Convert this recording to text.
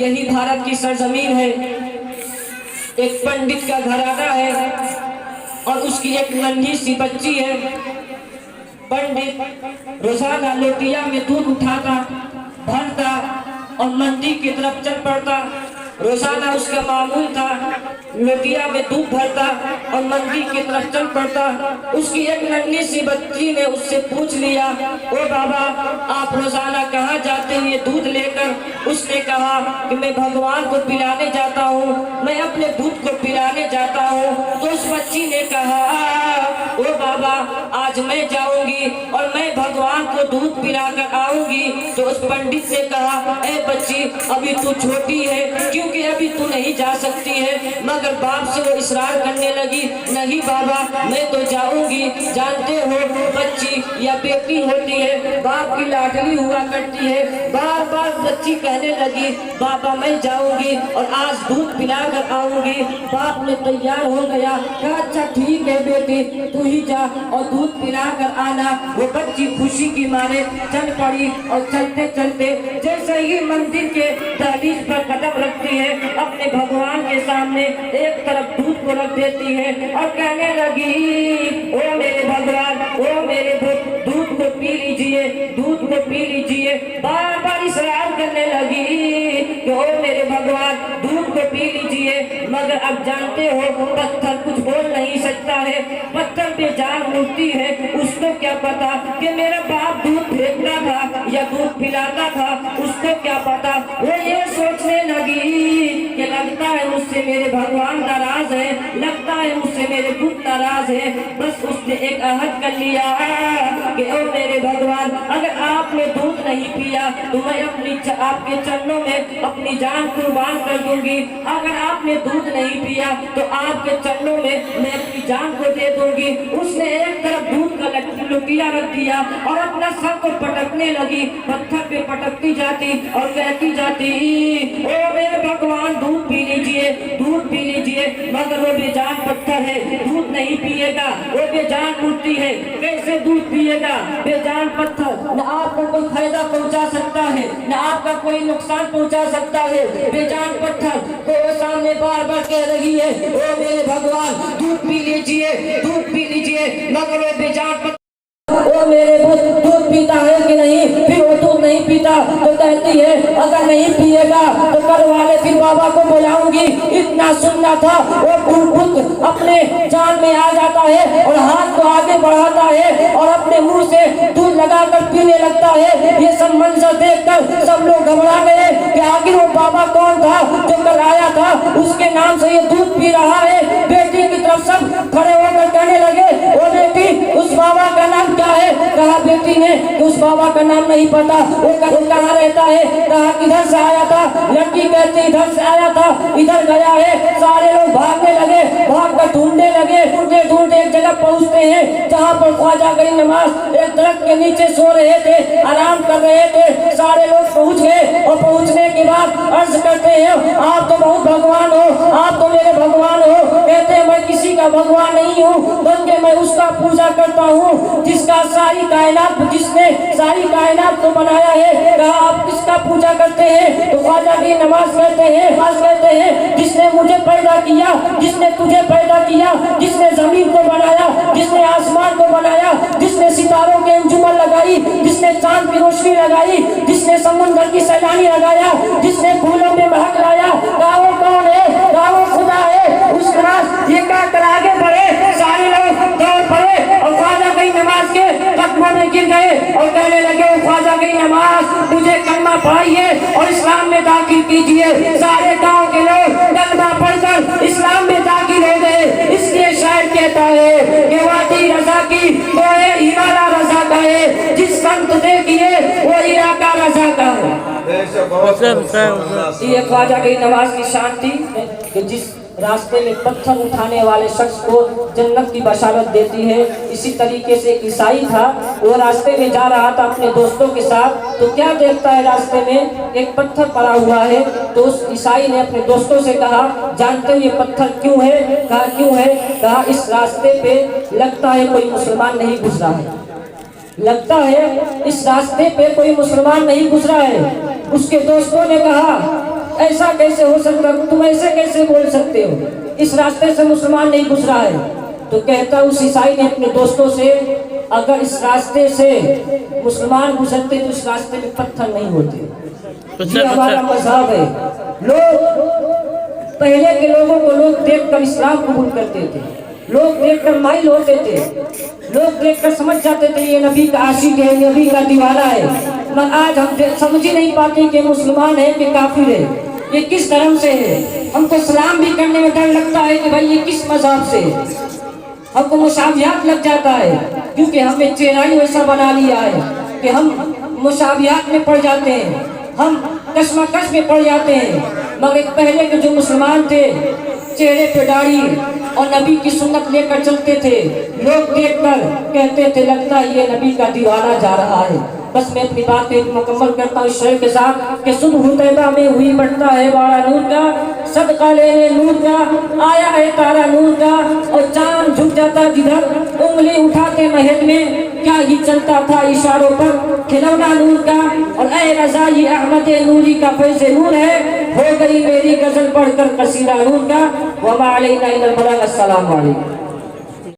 यही भारत की सरजमीन है। एक पंडित का घराना है और उसकी एक नन्ही सी बच्ची है। पंडित रोजाना लोटिया में दूध उठाता, भरता और मंदिर की तरफ चल पड़ता। रोजाना उसका मामूल था, लोटिया में दूध भरता और मंदिर की तरफ चल पड़ता। उसकी एक नन्ही सी बच्ची ने उससे पूछ लिया, ओ बाबा, आप रोजाना कहाँ जाते हैं दूध लेकर? उसने कहा कि मैं भगवान को पिलाने जाता हूँ, मैं अपने दूध को पिलाने जाता हूँ। तो उस बच्ची ने कहा, ओ बाबा, आज मैं जाऊंगी और मैं भगवान को दूध पिलाकर आऊंगी। तो उस पंडित से कहा, ए बच्ची, अभी तू छोटी है, क्योंकि अभी तू नहीं जा सकती है। मगर बाप से वो इसरार करने लगी, नहीं बाबा, मैं तो जाऊंगी। जानते हो, बच्ची या बेटी होती है, बाप की लाडली हुआ करती है। बार बार बच्ची कहने लगी, बाबा मैं जाऊंगी और आज दूध पिला कर आऊंगी। बाप ने तैयार हो गया, कहा अच्छा ठीक है बेटी, तू ही जा और दूध पिला कर आना। वो बच्ची खुशी की मारे चल पड़ी और चलते चलते जैसे ही मंदिर के दहलीज पर कदम रखती है, अपने भगवान के सामने एक तरफ दूध को रख देती है और कहने लगी, ओ मेरे भगवान, ओ मेरे दूध को पी लीजिए, दूध को पी लीजिए। बार बार इसरार करने लगी कि ओ मेरे भगवान, दूध को पी लीजिए। मगर अब जानते हो, पत्थर कुछ बोल नहीं सकता है, पत्थर पे जान मूर्ति है। उसको क्या पता कि मेरा बाप दूध फेंकता था या दूध पिलाता था, उसको क्या पता। वो ये सोचने लगी कि लगता है मुझसे मेरे भगवान नाराज है, लगता है मुझसे मेरे बुत नाराज है। बस उसने एक अहद कर लिया कि ओ मेरे भगवान, अगर आपने दूध नहीं पिया तो मैं आपके चरणों में अपनी जान कुर्बान कर दूंगी। अगर आपने दूध नहीं पिया तो आपके चरणों में मैं अपनी जान को दे दूंगी। उसने एक तरफ दूध का लुटिया रख दिया और अपना सर को पटकने लगी, पत्थर पे पटकती जाती और कहती जाती, ओ मेरे भगवान, दूध पी लीजिए, दूध पी लीजिए। मगर वो बेजान पत्थर है, दूध नहीं पिएगा। वो बेजान मूर्ति है, कैसे दूध पिएगा? बेजान पत्थर न आपको कोई फायदा पहुंचा सकता है, न आपका कोई नुकसान पहुंचा सकता है। बेजान पत्थर तो वो सामने बार बार कह रही है, ओ मेरे भगवान, दूध पी लीजिए, दूध पी लीजिए। मगर वो बेजान पत्थर, ओ मेरे दूध पीता है कि नहीं? फिर वो दूध नहीं पीता तो कहती है, अगर नहीं पिएगा तो कल वाले फिर बाबा को बुलाऊंगी। इतना सुनना था, वो भूत अपने जान में आ जाता है और हाथ को आगे बढ़ाता है और अपने मुंह से दूध लगाकर पीने लगता है। ये सब मंजर देखकर सब लोग घबरा गए कि आखिर वो बाबा कौन था जो कल आया था, उसके नाम से ये दूध पी रहा है। बेटी की तरफ सब खड़े होकर कहने लगे, ओ बेटी, उस बाबा का नाम क्या है? कहा बेटी ने, उस बाबा का नाम नहीं पता। वो कहाँ रहता है? कहा किधर से आया था? लड़की कहती इधर से आया था, इधर गया है। सारे लोग भागने लगे, भाग कर ढूंढने लगे। ढूंढते ढूंढते एक जगह पहुँचते हैं जहाँ पर ख्वाजा गरीब नवाज एक दरख्त के नीचे सो रहे थे, आराम कर रहे थे। सारे लोग पहुँच गए और पहुँचने के बाद अर्ज करते हैं, आप तो बहुत भगवान हो, आप तो मेरे भगवान हो। कहते हैं, मैं किसी का भगवान नहीं हूँ, बल्कि मैं उसका पूजा करता हूँ जिसका जिसने सारी कायनात को बनाया है। कहा आप किसका पूजा करते हैं? तो ख्वाजा की नमाज कहते हैं, जिसने मुझे पैदा किया, जिसने तुझे पैदा किया, जिसने जमीन को बनाया, जिसने आसमान को बनाया, जिसने सितारों के अंजुमन लगाई, जिसने चांद की रोशनी लगाई, जिसने समुद्र की सैलानी लगाया, जिसने फूलों में महक लाया। कहा वो कौन है? कहा वो खुदा है। उसका नाम ये कहकर आगे बढ़े, सारे लोग दौड़ पड़े और ख्वाजा की नमाज के कदमों में गिर गए और कहने लगे, ख्वाजा की नमाज, मुझे कलमा पढ़ाइए और इस्लाम में दाखिल कीजिए। सारे गांव के लोग कलमा पढ़कर इस्लाम में दाखिल हो गए। इसलिए शायर कहता है कि वादी रजा की तो हिमाला रजा का है, जिस संत देखिए वो इलाका रजा का है। ये ख्वाजा की नमाज की शांति कि जिस रास्ते में पत्थर उठाने वाले शख्स को जन्नत की बशारत देती है। इसी तरीके से एक ईसाई था, वो रास्ते में जा रहा था अपने दोस्तों के साथ, तो क्या देखता है रास्ते में एक पत्थर पड़ा हुआ है। तो उस ईसाई ने अपने दोस्तों से कहा, जानते हो ये पत्थर क्यों है? कहा क्यों है? कहा इस रास्ते पे लगता है कोई मुसलमान नहीं गुजरा है, लगता है इस रास्ते पे कोई मुसलमान नहीं गुजरा है। उसके दोस्तों ने कहा, ऐसा कैसे हो सकता, तुम ऐसे कैसे बोल सकते हो, इस रास्ते से मुसलमान नहीं गुजरा है। तो कहता उस ईसाई ने अपने दोस्तों से, अगर इस रास्ते से मुसलमान गुजरते तो इस रास्ते में पत्थर नहीं होते। ये हमारा मजहब है। लोग पहले के लोगों को लोग देखकर इस्लाम कबूल करते थे, लोग देखकर माइल होते थे, लोग देखकर समझ जाते थे ये नबी का आशिक है, नबी का दीवाना है। मगर आज हम समझ ही नहीं पाते कि मुसलमान है कि काफिर है, ये किस धर्म से है। हमको सलाम भी करने में डर लगता है कि भाई ये किस मजहब से है। हमको मुशाबियात लग जाता है, क्योंकि हमने चेहरा वैसा बना लिया है कि हम मुशाबियात में पड़ जाते हैं, हम कश्मकश में पड़ जाते हैं। मगर पहले के जो मुसलमान थे चेहरे पे दाढ़ी और नबी की सुन्नत लेकर चलते थे, लोग देखकर कहते थे लगता है ये नबी का दीवाना जा रहा है। बस मैं अपनी बात को मुकम्मल करता हूँ शेर के साथ कि सुबह हुदैबा में हुई बढ़ता है बाड़ा नूर का, सदका लेने नूर का आया है तारा नूर का, और चांद झुक जाता जिधर उंगली उठाते महल में, क्या ही चलता था इशारों पर खिलौना नूर का। और ऐ रज़ा ये अहमद नूरी का फैज़ नूर है, हो गई मेरी गजल पढ़कर कसीरा नूर का। वमा अलैना इल्लल बलाग। अस्सलामु अलैकुम।